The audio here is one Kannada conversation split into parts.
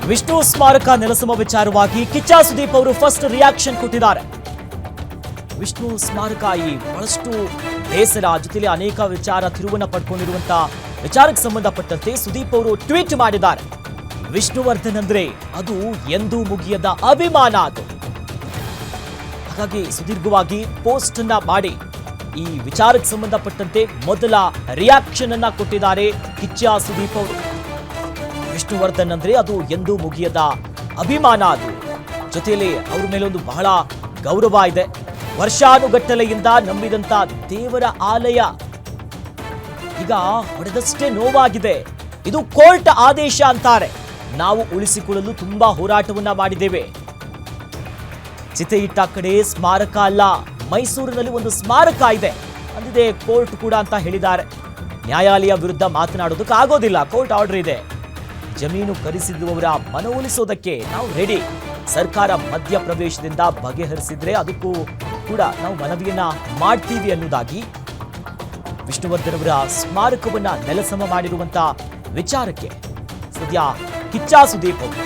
ವಿಷ್ಣು ಸ್ಮಾರಕ ನೆಲಸಮ ವಿಚಾರವಾಗಿ ಕಿಚ್ಚ ಸುದೀಪ್ ಅವರು ಫಸ್ಟ್ ರಿಯಾಕ್ಷನ್ ಕೊಟ್ಟಿದ್ದಾರೆ. ವಿಷ್ಣು ಸ್ಮಾರಕ ಈ ಬಹಳಷ್ಟು ಬೇಸರ ಜೊತೆಲಿ ಅನೇಕ ವಿಚಾರ ತಿರುವನ್ನ ಪಡ್ಕೊಂಡಿರುವಂತ ವಿಚಾರಕ್ಕೆ ಸಂಬಂಧಪಟ್ಟಂತೆ ಸುದೀಪ್ ಅವರು ಟ್ವೀಟ್ ಮಾಡಿದ್ದಾರೆ. ವಿಷ್ಣುವರ್ಧನ್ ಅಂದ್ರೆ ಅದು ಎಂದೂ ಮುಗಿಯದ ಅಭಿಮಾನ ಅದು. ಹಾಗಾಗಿ ಸುದೀರ್ಘವಾಗಿ ಪೋಸ್ಟ್ ಅನ್ನ ಮಾಡಿ ಈ ವಿಚಾರಕ್ಕೆ ಸಂಬಂಧಪಟ್ಟಂತೆ ಮೊದಲ ರಿಯಾಕ್ಷನ್ ಅನ್ನ ಕೊಟ್ಟಿದ್ದಾರೆ ಕಿಚ್ಚ ಸುದೀಪ್ ಅವರು. ವಿಷ್ಣುವರ್ಧನ್ ಅಂದ್ರೆ ಅದು ಎಂದೂ ಮುಗಿಯದ ಅಭಿಮಾನ ಅದು. ಜೊತೆಯಲ್ಲಿ ಅವ್ರ ಮೇಲೆ ಒಂದು ಬಹಳ ಗೌರವ ಇದೆ. ವರ್ಷಾನುಗಟ್ಟಲೆಯಿಂದ ನಂಬಿದಂತ ದೇವರ ಆಲಯ ಈಗ ಹೊಡೆದಷ್ಟೇ ನೋವಾಗಿದೆ. ಇದು ಕೋರ್ಟ್ ಆದೇಶ ಅಂತಾರೆ. ನಾವು ಉಳಿಸಿಕೊಳ್ಳಲು ತುಂಬಾ ಹೋರಾಟವನ್ನ ಮಾಡಿದ್ದೇವೆ. ಚಿತೆ ಇಟ್ಟ ಕಡೆ ಸ್ಮಾರಕ ಅಲ್ಲ, ಮೈಸೂರಿನಲ್ಲಿ ಒಂದು ಸ್ಮಾರಕ ಇದೆ ಅಂದಿದೆ ಕೋರ್ಟ್ ಕೂಡ ಅಂತ ಹೇಳಿದ್ದಾರೆ. ನ್ಯಾಯಾಲಯ ವಿರುದ್ಧ ಮಾತನಾಡೋದಕ್ಕೆ ಆಗೋದಿಲ್ಲ, ಕೋರ್ಟ್ ಆರ್ಡರ್ ಇದೆ. ಜಮೀನು ಖರೀದಿಸುವವರ ಮನವೊಲಿಸೋದಕ್ಕೆ ನಾವು ರೆಡಿ. ಸರ್ಕಾರ ಮಧ್ಯಪ್ರವೇಶದಿಂದ ಬಗೆಹರಿಸಿದ್ರೆ ಅದಕ್ಕೂ ಕೂಡ ನಾವು ಮನವಿಯನ್ನ ಮಾಡ್ತೀವಿ ಅನ್ನೋದಾಗಿ ವಿಷ್ಣುವರ್ಧನ್ ಅವರ ಸ್ಮಾರಕವನ್ನ ನೆಲಸಮ ಮಾಡಿರುವಂತ ವಿಚಾರಕ್ಕೆ ಸದ್ಯ ಕಿಚ್ಚ ಸುದೀಪ್ ಅವರು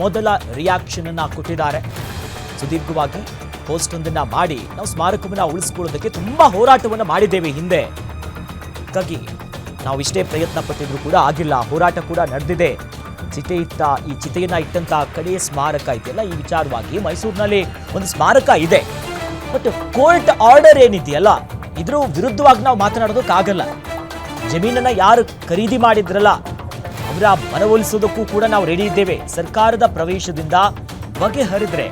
ಮೊದಲ ರಿಯಾಕ್ಷನ್ ಅನ್ನ ಕೊಟ್ಟಿದ್ದಾರೆ. ಸುದೀರ್ಘವಾಗಿ ಪೋಸ್ಟ್ ಒಂದನ್ನ ಮಾಡಿ ನಾವು ಸ್ಮಾರಕವನ್ನ ಉಳಿಸಿಕೊಳ್ಳೋದಕ್ಕೆ ತುಂಬಾ ಹೋರಾಟವನ್ನ ಮಾಡಿದ್ದೇವೆ ಹಿಂದೆ. ಹಾಗಾಗಿ ನಾವು ಇಷ್ಟೇ ಪ್ರಯತ್ನ ಪಟ್ಟಿದ್ರು ಕೂಡ ಆಗಿಲ್ಲ, ಹೋರಾಟ ಕೂಡ ನಡೆದಿದೆ. ಈ ಚಿತೆಯನ್ನ ಇಟ್ಟಂತ ಕಡೆಯ ಸ್ಮಾರಕ ಇದೆಯಲ್ಲ, ಈ ವಿಚಾರವಾಗಿ ಮೈಸೂರಿನಲ್ಲಿ ಒಂದು ಸ್ಮಾರಕ ಇದೆ. ಬಟ್ ಕೋರ್ಟ್ ಆರ್ಡರ್ ಏನಿದೆಯಲ್ಲ, ಇದ್ರ ವಿರುದ್ಧವಾಗಿ ನಾವು ಮಾತನಾಡೋದಕ್ಕಾಗಲ್ಲ. ಜಮೀನನ್ನ ಯಾರು ಖರೀದಿ ಮಾಡಿದ್ರಲ್ಲ ಅವರ ಮನವೊಲಿಸೋದಕ್ಕೂ ಕೂಡ ನಾವು ರೆಡಿ ಇದ್ದೇವೆ. ಸರ್ಕಾರದ ಪ್ರವೇಶದಿಂದ ಬಗೆಹರಿದ್ರೆ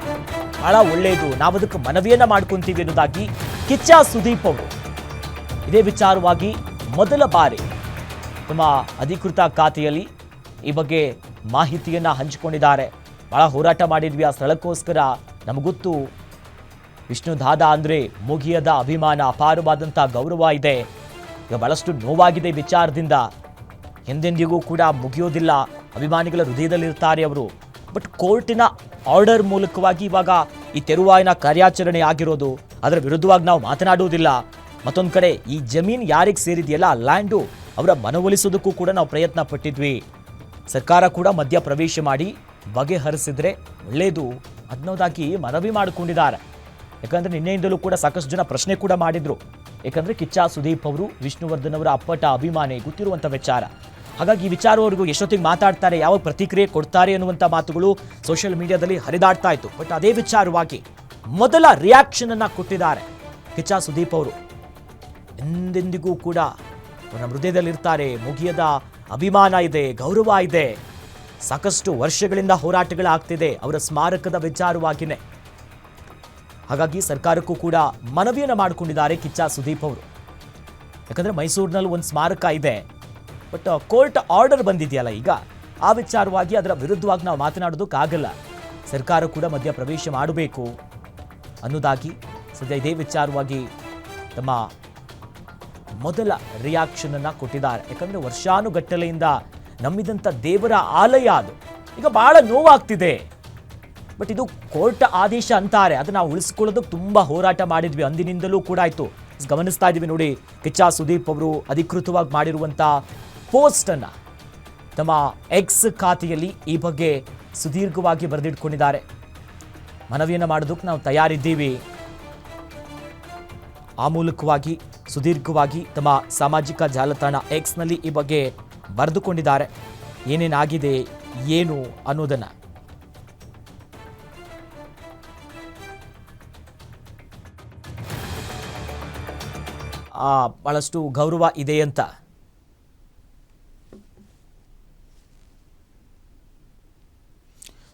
ಬಹಳ ಒಳ್ಳೆಯದು, ನಾವು ಅದಕ್ಕೆ ಮನವಿಯನ್ನ ಮಾಡ್ಕೊಂತೀವಿ ಅನ್ನೋದಾಗಿ ಕಿಚ್ಚ ಸುದೀಪ್ ಅವರು ಇದೇ ವಿಚಾರವಾಗಿ ಮೊದಲ ಬಾರಿ ತಮ್ಮ ಅಧಿಕೃತ ಖಾತೆಯಲ್ಲಿ ಈ ಬಗ್ಗೆ ಮಾಹಿತಿಯನ್ನ ಹಂಚಿಕೊಂಡಿದ್ದಾರೆ. ಬಹಳ ಹೋರಾಟ ಮಾಡಿದ್ವಿ ಆ ಸ್ಥಳಕ್ಕೋಸ್ಕರ. ನಮಗೊತ್ತು ವಿಷ್ಣು ದಾದ ಅಂದ್ರೆ ಮುಗಿಯದ ಅಭಿಮಾನ, ಅಪಾರವಾದಂಥ ಗೌರವ ಇದೆ. ಈಗ ಬಹಳಷ್ಟು ನೋವಾಗಿದೆ ವಿಚಾರದಿಂದ. ಎಂದೆಂದಿಗೂ ಕೂಡ ಮುಗಿಯೋದಿಲ್ಲ, ಅಭಿಮಾನಿಗಳ ಹೃದಯದಲ್ಲಿರ್ತಾರೆ ಅವರು. ಬಟ್ ಕೋರ್ಟಿನ ಆರ್ಡರ್ ಮೂಲಕವಾಗಿ ಇವಾಗ ಈ ತೆರವಾಯಿನ ಕಾರ್ಯಾಚರಣೆ ಆಗಿರೋದು, ಅದರ ವಿರುದ್ಧವಾಗಿ ನಾವು ಮಾತನಾಡುವುದಿಲ್ಲ. ಮತ್ತೊಂದು ಕಡೆ ಈ ಜಮೀನು ಯಾರಿಗೆ ಸೇರಿದೆಯಲ್ಲ, ಲ್ಯಾಂಡು ಅವರ ಮನವೊಲಿಸೋದಕ್ಕೂ ಕೂಡ ನಾವು ಪ್ರಯತ್ನ ಪಟ್ಟಿದ್ವಿ. ಸರ್ಕಾರ ಕೂಡ ಮಧ್ಯ ಪ್ರವೇಶ ಮಾಡಿ ಬಗೆಹರಿಸಿದ್ರೆ ಒಳ್ಳೆಯದು ಅನ್ನೋದಾಗಿ ಮನವಿ ಮಾಡಿಕೊಂಡಿದ್ದಾರೆ. ಯಾಕಂದ್ರೆ ನಿನ್ನೆಯಿಂದಲೂ ಕೂಡ ಸಾಕಷ್ಟು ಜನ ಪ್ರಶ್ನೆ ಕೂಡ ಮಾಡಿದ್ರು. ಯಾಕಂದ್ರೆ ಕಿಚ್ಚ ಸುದೀಪ್ ಅವರು ವಿಷ್ಣುವರ್ಧನ್ ಅವರ ಅಪ್ಪಟ ಅಭಿಮಾನಿ, ಗೊತ್ತಿರುವಂಥ ವಿಚಾರ. ಹಾಗಾಗಿ ಈ ವಿಚಾರವರೆಗೂ ಎಷ್ಟೊತ್ತಿಗೆ ಮಾತಾಡ್ತಾರೆ, ಯಾವ ಪ್ರತಿಕ್ರಿಯೆ ಕೊಡ್ತಾರೆ ಅನ್ನುವಂಥ ಮಾತುಗಳು ಸೋಷಿಯಲ್ ಮೀಡಿಯಾದಲ್ಲಿ ಹರಿದಾಡ್ತಾ ಇತ್ತು. ಬಟ್ ಅದೇ ವಿಚಾರವಾಗಿ ಮೊದಲ ರಿಯಾಕ್ಷನ್ ಅನ್ನ ಕೊಟ್ಟಿದ್ದಾರೆ ಕಿಚ್ಚ ಸುದೀಪ್ ಅವರು. ಎಂದೆಂದಿಗೂ ಕೂಡ ನಮ್ಮ ಹೃದಯದಲ್ಲಿರ್ತಾರೆ, ಮುಗಿಯದ ಅಭಿಮಾನ ಇದೆ, ಗೌರವ ಇದೆ. ಸಾಕಷ್ಟು ವರ್ಷಗಳಿಂದ ಹೋರಾಟಗಳಾಗ್ತಿದೆ ಅವರ ಸ್ಮಾರಕದ ವಿಚಾರವಾಗಿನೇ. ಹಾಗಾಗಿ ಸರ್ಕಾರಕ್ಕೂ ಕೂಡ ಮನವಿಯನ್ನು ಮಾಡಿಕೊಂಡಿದ್ದಾರೆ ಕಿಚ್ಚ ಸುದೀಪ್ ಅವರು. ಯಾಕಂದ್ರೆ ಮೈಸೂರಿನಲ್ಲಿ ಒಂದು ಸ್ಮಾರಕ ಇದೆ, ಬಟ್ ಕೋರ್ಟ್ ಆರ್ಡರ್ ಬಂದಿದೆಯಲ್ಲ ಈಗ, ಆ ವಿಚಾರವಾಗಿ ಅದರ ವಿರುದ್ಧವಾಗಿ ನಾವು ಮಾತನಾಡೋದಕ್ಕಾಗಲ್ಲ. ಸರ್ಕಾರ ಕೂಡ ಮಧ್ಯ ಪ್ರವೇಶ ಮಾಡಬೇಕು ಅನ್ನೋದಾಗಿ ಸದ್ಯ ಇದೇ ವಿಚಾರವಾಗಿ ತಮ್ಮ ಮೊದಲ ರಿಯಾಕ್ಷನ್ ಅನ್ನ ಕೊಟ್ಟಿದ್ದಾರೆ. ಯಾಕಂದ್ರೆ ವರ್ಷಾನುಗಟ್ಟಲೆಯಿಂದ ನಂಬಿದಂಥ ದೇವರ ಆಲಯ ಅದು. ಈಗ ಬಹಳ ನೋವಾಗ್ತಿದೆ. ಬಟ್ ಇದು ಕೋರ್ಟ್ ಆದೇಶ ಅಂತಾರೆ, ಅದನ್ನ ನಾವು ಉಳಿಸ್ಕೊಳ್ಳೋದಕ್ಕೆ ತುಂಬಾ ಹೋರಾಟ ಮಾಡಿದ್ವಿ, ಅಂದಿನಿಂದಲೂ ಕೂಡ ಆಯ್ತು. ಗಮನಿಸ್ತಾ ಇದ್ದೀವಿ ನೋಡಿ, ಕಿಚ್ಚ ಸುದೀಪ್ ಅವರು ಅಧಿಕೃತವಾಗಿ ಮಾಡಿರುವಂಥ ಪೋಸ್ಟ್ ಅನ್ನ ತಮ್ಮ ಎಕ್ಸ್ ಖಾತೆಯಲ್ಲಿ ಈ ಬಗ್ಗೆ ಸುದೀರ್ಘವಾಗಿ ಬರೆದಿಟ್ಕೊಂಡಿದ್ದಾರೆ. ಮನವಿಯನ್ನು ಮಾಡೋದಕ್ಕೆ ನಾವು ತಯಾರಿದ್ದೀವಿ. ಆ ಮೂಲಕವಾಗಿ ಸುದೀರ್ಘವಾಗಿ ತಮ್ಮ ಸಾಮಾಜಿಕ ಜಾಲತಾಣ ಎಕ್ಸ್ನಲ್ಲಿ ಈ ಬಗ್ಗೆ ಬರೆದುಕೊಂಡಿದ್ದಾರೆ. ಏನೇನಾಗಿದೆ ಏನು ಅನ್ನೋದನ್ನ. ಬಹಳಷ್ಟು ಗೌರವ ಇದೆ ಅಂತ.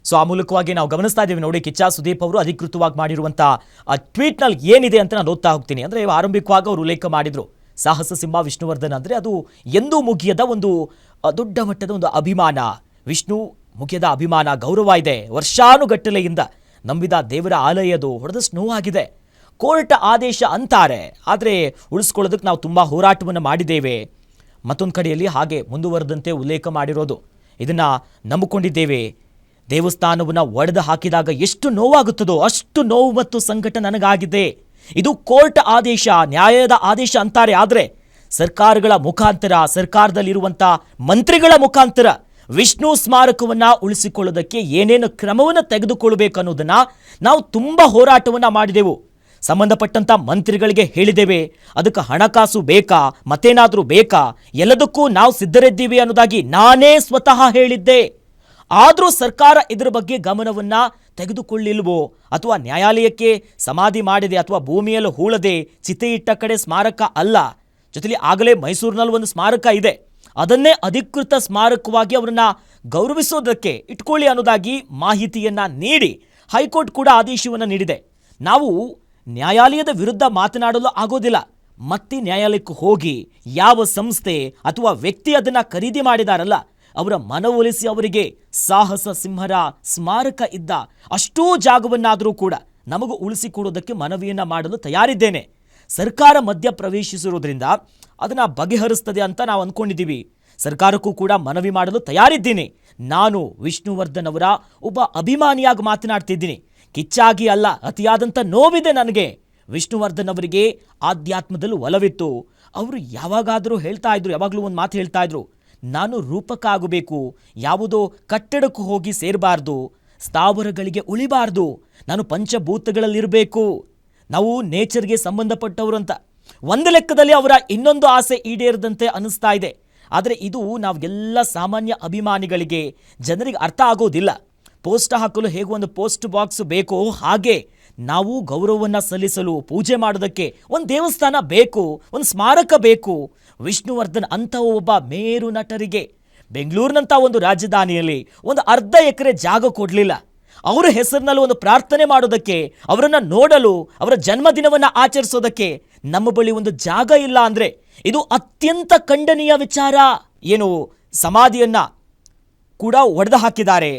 ಸೊ ಆ ಮೂಲಕವಾಗಿ ನಾವು ಗಮನಿಸ್ತಾ ಇದ್ದೀವಿ ನೋಡಿ, ಕಿಚ್ಚ ಸುದೀಪ್ ಅವರು ಅಧಿಕೃತವಾಗಿ ಮಾಡಿರುವಂಥ ಟ್ವೀಟ್ ನಲ್ಲಿ ಏನಿದೆ ಅಂತ ನಾನು ಓದ್ತಾ ಹೋಗ್ತೀನಿ. ಅಂದ್ರೆ ಆರಂಭಿಕವಾಗಿ ಅವರು ಉಲ್ಲೇಖ ಮಾಡಿದ್ರು, ಸಾಹಸ ಸಿಂಹ ವಿಷ್ಣುವರ್ಧನ್ ಅಂದ್ರೆ ಅದು ಎಂದೂ ಮುಗಿಯದ ಒಂದು ದೊಡ್ಡ ಮಟ್ಟದ ಒಂದು ಅಭಿಮಾನ. ವಿಷ್ಣು ಮುಗಿಯದ ಅಭಿಮಾನ, ಗೌರವ ಇದೆ. ವರ್ಷಾನುಗಟ್ಟಲೆಯಿಂದ ನಂಬಿದ ದೇವರ ಆಲಯದು, ಹೊಡೆದಷ್ಟು ನೋವಾಗಿದೆ. ಕೋರ್ಟ್ ಆದೇಶ ಅಂತಾರೆ, ಆದರೆ ಉಳಿಸ್ಕೊಳ್ಳೋದಕ್ಕೆ ನಾವು ತುಂಬ ಹೋರಾಟವನ್ನು ಮಾಡಿದ್ದೇವೆ. ಮತ್ತೊಂದು ಕಡೆಯಲ್ಲಿ ಹಾಗೆ ಮುಂದುವರೆದಂತೆ ಉಲ್ಲೇಖ ಮಾಡಿರೋದು, ಇದನ್ನು ನಂಬಿಕೊಂಡಿದ್ದೇವೆ. ದೇವಸ್ಥಾನವನ್ನು ಒಡೆದು ಹಾಕಿದಾಗ ಎಷ್ಟು ನೋವಾಗುತ್ತದೋ ಅಷ್ಟು ನೋವು ಮತ್ತು ಸಂಕಟ ನನಗಾಗಿದೆ. ಇದು ಕೋರ್ಟ್ ಆದೇಶ, ನ್ಯಾಯದ ಆದೇಶ ಅಂತಾರೆ. ಆದರೆ ಸರ್ಕಾರಗಳ ಮುಖಾಂತರ, ಸರ್ಕಾರದಲ್ಲಿರುವಂಥ ಮಂತ್ರಿಗಳ ಮುಖಾಂತರ ವಿಷ್ಣು ಸ್ಮಾರಕವನ್ನ ಉಳಿಸಿಕೊಳ್ಳೋದಕ್ಕೆ ಏನೇನು ಕ್ರಮವನ್ನು ತೆಗೆದುಕೊಳ್ಳಬೇಕು ಅನ್ನೋದನ್ನ ನಾವು ತುಂಬಾ ಹೋರಾಟವನ್ನ ಮಾಡಿದೆವು. ಸಂಬಂಧಪಟ್ಟಂತ ಮಂತ್ರಿಗಳಿಗೆ ಹೇಳಿದ್ದೇವೆ. ಅದಕ್ಕೆ ಹಣಕಾಸು ಬೇಕಾ, ಮತ್ತೇನಾದ್ರೂ ಬೇಕಾ, ಎಲ್ಲದಕ್ಕೂ ನಾವು ಸಿದ್ಧರಿದ್ದೀವಿ ಅನ್ನೋದಾಗಿ ನಾನೇ ಸ್ವತಃ ಹೇಳಿದ್ದೆ. ಆದರೂ ಸರ್ಕಾರ ಇದರ ಬಗ್ಗೆ ಗಮನವನ್ನ ತೆಗೆದುಕೊಳ್ಳಿಲ್ವೋ, ಅಥವಾ ನ್ಯಾಯಾಲಯಕ್ಕೆ ಸಮಾಧಿ ಮಾಡಿದೆ ಅಥವಾ ಭೂಮಿಯಲ್ಲಿ ಹೂಳದೆ ಚಿತೆ ಇಟ್ಟ ಕಡೆ ಸ್ಮಾರಕ ಅಲ್ಲ. ಜೊತೆಲಿ ಆಗಲೇ ಮೈಸೂರಿನಲ್ಲಿ ಒಂದು ಸ್ಮಾರಕ ಇದೆ, ಅದನ್ನೇ ಅಧಿಕೃತ ಸ್ಮಾರಕವಾಗಿ ಅವರನ್ನ ಗೌರವಿಸೋದಕ್ಕೆ ಇಟ್ಕೊಳ್ಳಿ ಅನ್ನೋದಾಗಿ ಮಾಹಿತಿಯನ್ನ ನೀಡಿ ಹೈಕೋರ್ಟ್ ಕೂಡ ಆದೇಶವನ್ನು ನೀಡಿದೆ. ನಾವು ನ್ಯಾಯಾಲಯದ ವಿರುದ್ಧ ಮಾತನಾಡಲು ಆಗೋದಿಲ್ಲ. ಮತ್ತೆ ನ್ಯಾಯಾಲಯಕ್ಕೆ ಹೋಗಿ ಯಾವ ಸಂಸ್ಥೆ ಅಥವಾ ವ್ಯಕ್ತಿ ಅದನ್ನ ಖರೀದಿ ಮಾಡಿದಾರಲ್ಲ ಅವರ ಮನವೊಲಿಸಿ ಅವರಿಗೆ ಸಾಹಸ ಸಿಂಹರ ಸ್ಮಾರಕ ಇದ್ದ ಅಷ್ಟೂ ಜಾಗವನ್ನಾದರೂ ಕೂಡ ನಮಗೂ ಉಳಿಸಿಕೊಡೋದಕ್ಕೆ ಮನವಿಯನ್ನ ಮಾಡಲು ತಯಾರಿದ್ದೇನೆ. ಸರ್ಕಾರ ಮಧ್ಯ ಪ್ರವೇಶಿಸಿರೋದ್ರಿಂದ ಅದನ್ನ ಬಗೆಹರಿಸ್ತದೆ ಅಂತ ನಾವು ಅಂದ್ಕೊಂಡಿದ್ದೀವಿ. ಸರ್ಕಾರಕ್ಕೂ ಕೂಡ ಮನವಿ ಮಾಡಲು ತಯಾರಿದ್ದೀನಿ. ನಾನು ವಿಷ್ಣುವರ್ಧನ್ ಅವರ ಒಬ್ಬ ಅಭಿಮಾನಿಯಾಗಿ ಮಾತನಾಡ್ತಿದ್ದೀನಿ. ಕಿಚ್ಚಾಗಿ ಅಲ್ಲ, ಅತಿಯಾದಂಥ ನೋವಿದೆ ನನಗೆ. ವಿಷ್ಣುವರ್ಧನ್ ಅವರಿಗೆ ಆಧ್ಯಾತ್ಮದಲ್ಲೂ ಒಲವಿತ್ತು. ಅವರು ಯಾವಾಗಾದರೂ ಹೇಳ್ತಾ ಇದ್ರು, ಯಾವಾಗಲೂ ಒಂದು ಮಾತು ಹೇಳ್ತಾ ಇದ್ರು, ನಾನು ರೂಪಕ ಆಗಬೇಕು, ಯಾವುದೋ ಕಟ್ಟಡಕ್ಕೂ ಹೋಗಿ ಸೇರಬಾರ್ದು, ಸ್ಥಾವರಗಳಿಗೆ ಉಳಿಬಾರ್ದು, ನಾನು ಪಂಚಭೂತಗಳಲ್ಲಿರಬೇಕು, ನಾವು ನೇಚರ್ಗೆ ಸಂಬಂಧಪಟ್ಟವರು ಅಂತ. ಒಂದು ಲೆಕ್ಕದಲ್ಲಿ ಅವರ ಇನ್ನೊಂದು ಆಸೆ ಈಡೇರದಂತೆ ಅನಿಸ್ತಾ ಇದೆ. ಆದರೆ ಇದು ನಾವೆಲ್ಲ ಸಾಮಾನ್ಯ ಅಭಿಮಾನಿಗಳಿಗೆ ಜನರಿಗೆ ಅರ್ಥ ಆಗೋದಿಲ್ಲ. ಪೋಸ್ಟ್ ಹಾಕಲು ಹೇಗೆ ಒಂದು ಪೋಸ್ಟ್ ಬಾಕ್ಸ್ ಬೇಕೋ ಹಾಗೆ ನಾವು ಗೌರವವನ್ನು ಸಲ್ಲಿಸಲು ಪೂಜೆ ಮಾಡೋದಕ್ಕೆ ಒಂದು ದೇವಸ್ಥಾನ ಬೇಕು, ಒಂದು ಸ್ಮಾರಕ ಬೇಕು. ವಿಷ್ಣುವರ್ಧನ್ ಅಂತ ಒಬ್ಬ ಮೇರು ನಟರಿಗೆ ಬೆಂಗಳೂರಿನಂಥ ಒಂದು ರಾಜಧಾನಿಯಲ್ಲಿ ಒಂದು ಅರ್ಧ ಎಕರೆ ಜಾಗ ಕೊಡಲಿಲ್ಲ. ಅವರ ಹೆಸರಿನಲ್ಲಿ ಒಂದು ಪ್ರಾರ್ಥನೆ ಮಾಡೋದಕ್ಕೆ, ಅವರನ್ನು ನೋಡಲು, ಅವರ ಜನ್ಮದಿನವನ್ನು ಆಚರಿಸೋದಕ್ಕೆ ನಮ್ಮ ಬಳಿ ಒಂದು ಜಾಗ ಇಲ್ಲ ಅಂದರೆ ಇದು ಅತ್ಯಂತ ಖಂಡನೀಯ ವಿಚಾರ. ಏನು ಸಮಾಧಿಯನ್ನ ಕೂಡ ಒಡೆದು ಹಾಕಿದ್ದಾರೆ,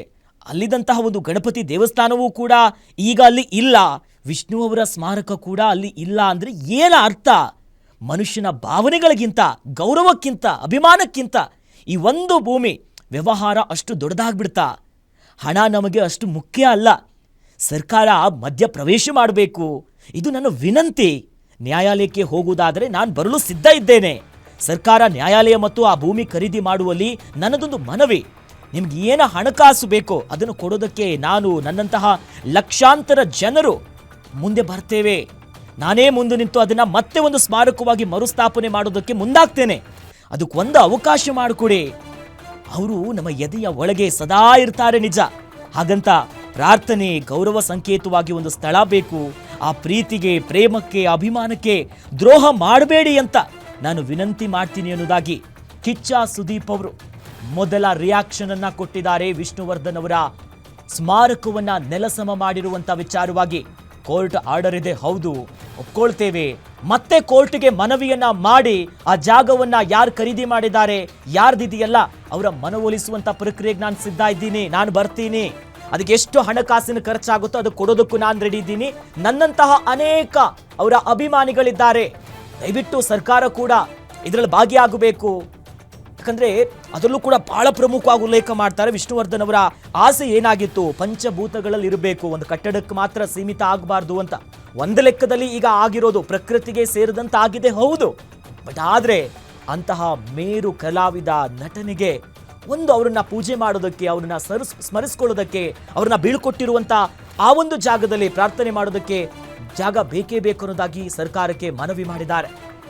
ಅಲ್ಲಿದ್ದಂತಹ ಒಂದು ಗಣಪತಿ ದೇವಸ್ಥಾನವೂ ಕೂಡ ಈಗ ಅಲ್ಲಿ ಇಲ್ಲ, ವಿಷ್ಣು ಅವರ ಸ್ಮಾರಕ ಕೂಡ ಅಲ್ಲಿ ಇಲ್ಲ ಅಂದರೆ ಏನ ಅರ್ಥ? ಮನುಷ್ಯನ ಭಾವನೆಗಳಿಗಿಂತ, ಗೌರವಕ್ಕಿಂತ, ಅಭಿಮಾನಕ್ಕಿಂತ ಈ ಒಂದು ಭೂಮಿ ವ್ಯವಹಾರ ಅಷ್ಟು ದೊಡ್ಡದಾಗ್ಬಿಡ್ತಾ? ಹಣ ನಮಗೆ ಅಷ್ಟು ಮುಖ್ಯ ಅಲ್ಲ. ಸರ್ಕಾರ ಮಧ್ಯ ಪ್ರವೇಶ ಮಾಡಬೇಕು, ಇದು ನನ್ನ ವಿನಂತಿ. ನ್ಯಾಯಾಲಯಕ್ಕೆ ಹೋಗುವುದಾದರೆ ನಾನು ಬರಲು ಸಿದ್ಧ ಇದ್ದೇನೆ. ಸರ್ಕಾರ ನ್ಯಾಯಾಲಯ ಮತ್ತು ಆ ಭೂಮಿ ಖರೀದಿ ಮಾಡುವಲ್ಲಿ ನನ್ನದೊಂದು ಮನವಿ. ನಿಮ್ಗೆ ಏನು ಹಣಕಾಸು ಬೇಕೋ ಅದನ್ನು ಕೊಡೋದಕ್ಕೆ ನಾನು, ನನ್ನಂತಹ ಲಕ್ಷಾಂತರ ಜನರು ಮುಂದೆ ಬರ್ತೇವೆ. ನಾನೇ ಮುಂದೆ ನಿಂತು ಅದನ್ನು ಮತ್ತೆ ಒಂದು ಸ್ಮಾರಕವಾಗಿ ಮರುಸ್ಥಾಪನೆ ಮಾಡೋದಕ್ಕೆ ಮುಂದಾಗ್ತೇನೆ. ಅದಕ್ಕೊಂದು ಅವಕಾಶ ಮಾಡಿಕೊಡಿ. ಅವರು ನಮ್ಮ ಎದೆಯ ಒಳಗೆ ಸದಾ ಇರ್ತಾರೆ ನಿಜ. ಹಾಗಂತ ಪ್ರಾರ್ಥನೆ, ಗೌರವ ಸಂಕೇತವಾಗಿ ಒಂದು ಸ್ಥಳ ಬೇಕು. ಆ ಪ್ರೀತಿಗೆ, ಪ್ರೇಮಕ್ಕೆ, ಅಭಿಮಾನಕ್ಕೆ ದ್ರೋಹ ಮಾಡಬೇಡಿ ಅಂತ ನಾನು ವಿನಂತಿ ಮಾಡ್ತೀನಿ ಅನ್ನೋದಾಗಿ ಕಿಚ್ಚ ಸುದೀಪ್ ಅವರು ಮೊದಲ ರಿಯಾಕ್ಷನ್ ಅನ್ನ ಕೊಟ್ಟಿದ್ದಾರೆ. ವಿಷ್ಣುವರ್ಧನ್ ಅವರ ಸ್ಮಾರಕವನ್ನ ನೆಲಸಮ ಮಾಡಿರುವಂತ ವಿಚಾರವಾಗಿ ಕೋರ್ಟ್ ಆರ್ಡರ್ ಇದೆ, ಹೌದು ಒಪ್ಕೊಳ್ತೇವೆ. ಮತ್ತೆ ಕೋರ್ಟ್ಗೆ ಮನವಿಯನ್ನ ಮಾಡಿ ಆ ಜಾಗವನ್ನ ಯಾರು ಖರೀದಿ ಮಾಡಿದ್ದಾರೆ, ಯಾರ್ದಿದೆಯಲ್ಲ ಅವರ ಮನವೊಲಿಸುವಂತ ಪ್ರಕ್ರಿಯೆಗೆ ನಾನು ಸಿದ್ಧ ಇದ್ದೀನಿ, ನಾನು ಬರ್ತೀನಿ. ಅದಕ್ಕೆ ಎಷ್ಟು ಹಣಕಾಸಿನ ಖರ್ಚಾಗುತ್ತೋ ಅದು ಕೊಡೋದಕ್ಕೂ ನಾನು ರೆಡಿ ಇದ್ದೀನಿ. ನನ್ನಂತಹ ಅನೇಕ ಅವರ ಅಭಿಮಾನಿಗಳಿದ್ದಾರೆ. ದಯವಿಟ್ಟು ಸರ್ಕಾರ ಕೂಡ ಇದರಲ್ಲಿ ಭಾಗಿಯಾಗಬೇಕು. ಯಾಕಂದ್ರೆ ಅದರಲ್ಲೂ ಕೂಡ ಬಹಳ ಪ್ರಮುಖವಾಗಿ ಉಲ್ಲೇಖ ಮಾಡ್ತಾರೆ. ವಿಷ್ಣುವರ್ಧನ್ ಅವರ ಆಸೆ ಏನಾಗಿತ್ತು, ಪಂಚಭೂತಗಳಲ್ಲಿ ಇರಬೇಕು, ಒಂದು ಕಟ್ಟಡಕ್ಕೆ ಮಾತ್ರ ಸೀಮಿತ ಆಗಬಾರ್ದು ಅಂತ. ಒಂದು ಲೆಕ್ಕದಲ್ಲಿ ಈಗ ಆಗಿರೋದು ಪ್ರಕೃತಿಗೆ ಸೇರಿದಂತ ಆಗಿದೆ, ಹೌದು. ಬಟ್ ಆದ್ರೆ ಅಂತಹ ಮೇರು ಕಲಾವಿದ ನಟನಿಗೆ ಒಂದು ಅವರನ್ನ ಪೂಜೆ ಮಾಡೋದಕ್ಕೆ, ಅವ್ರನ್ನ ಸ್ಮರಿಸ್ಕೊಳ್ಳೋದಕ್ಕೆ, ಅವ್ರನ್ನ ಬೀಳ್ಕೊಟ್ಟಿರುವಂತ ಆ ಒಂದು ಜಾಗದಲ್ಲಿ ಪ್ರಾರ್ಥನೆ ಮಾಡೋದಕ್ಕೆ ಜಾಗ ಬೇಕೇ ಬೇಕು ಅನ್ನೋದಾಗಿ ಸರ್ಕಾರಕ್ಕೆ ಮನವಿ ಮಾಡಿದ್ದಾರೆ.